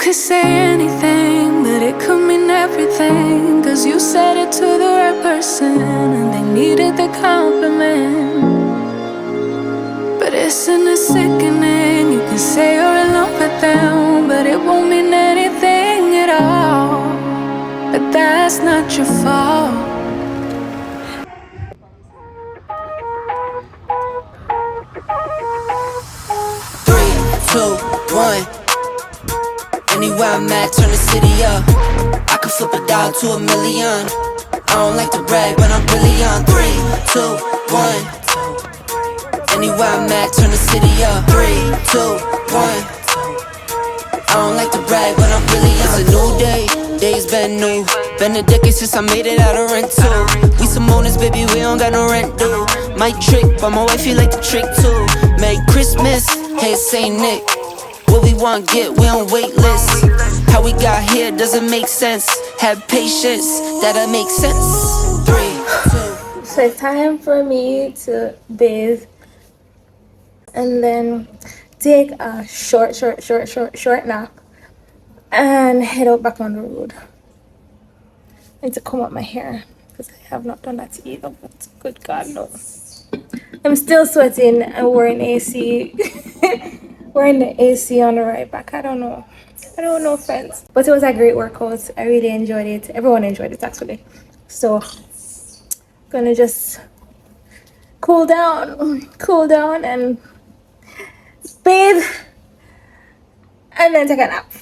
could say anything, but it could mean everything. Cause you said it to the right person and they needed the compliment. But isn't it sickening? You can say you're in love with them, but it won't mean anything at all. But that's not your fault. 2, 1. Anywhere I'm at, turn the city up. I can flip a dollar to $1 million. I don't like to brag, but I'm really on. 3, 2, 1. Anywhere I'm at, turn the city up. 3, 2, 1. I don't like to brag, but I'm really on. It's a new day, days been new. Been a decade since I made it out of rent too. We some owners, baby, we don't got no rent due. Might trick, but my wife, you like to trick too. Merry Christmas, hey, Saint Nick. What we want, get, we on wait list. How we got here doesn't make sense. Have patience, that'll make sense. 3, 2. So it's time for me to bathe and then take a short nap and head out back on the road. I need to comb up my hair because I have not done that either, but good God, no. I'm still sweating and wearing AC. Wearing the AC on the right back. I don't know, friends. But it was a great workout. I really enjoyed it. Everyone enjoyed it, actually. So, gonna just cool down and bathe and then take a nap.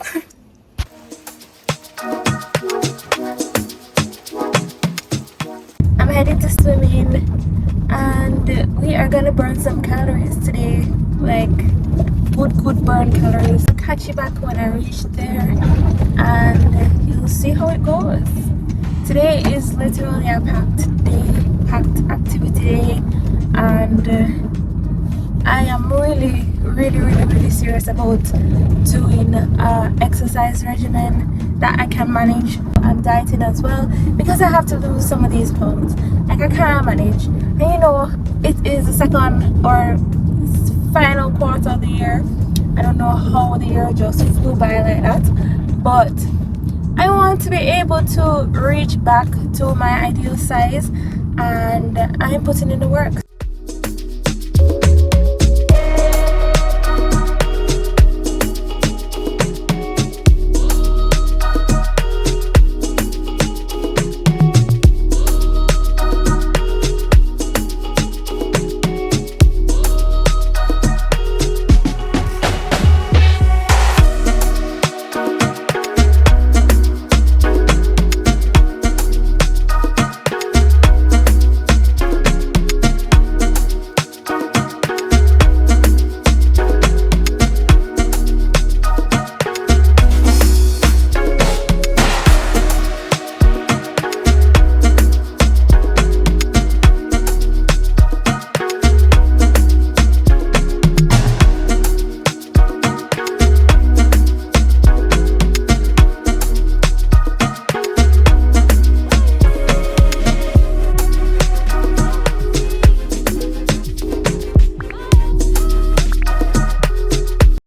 I'm heading to swimming and we are gonna burn some calories today, like good burn calories. I'll catch you back when I reach there and you'll see how it goes. Today is literally a packed activity day, and I am really serious about doing an exercise regimen that I can manage. I'm dieting as well because I have to lose some of these pounds. Like, I can't manage, and you know, it is the second or final quarter of the year. I don't know how the year just flew by like that, but I want to be able to reach back to my ideal size, and I'm putting in the work.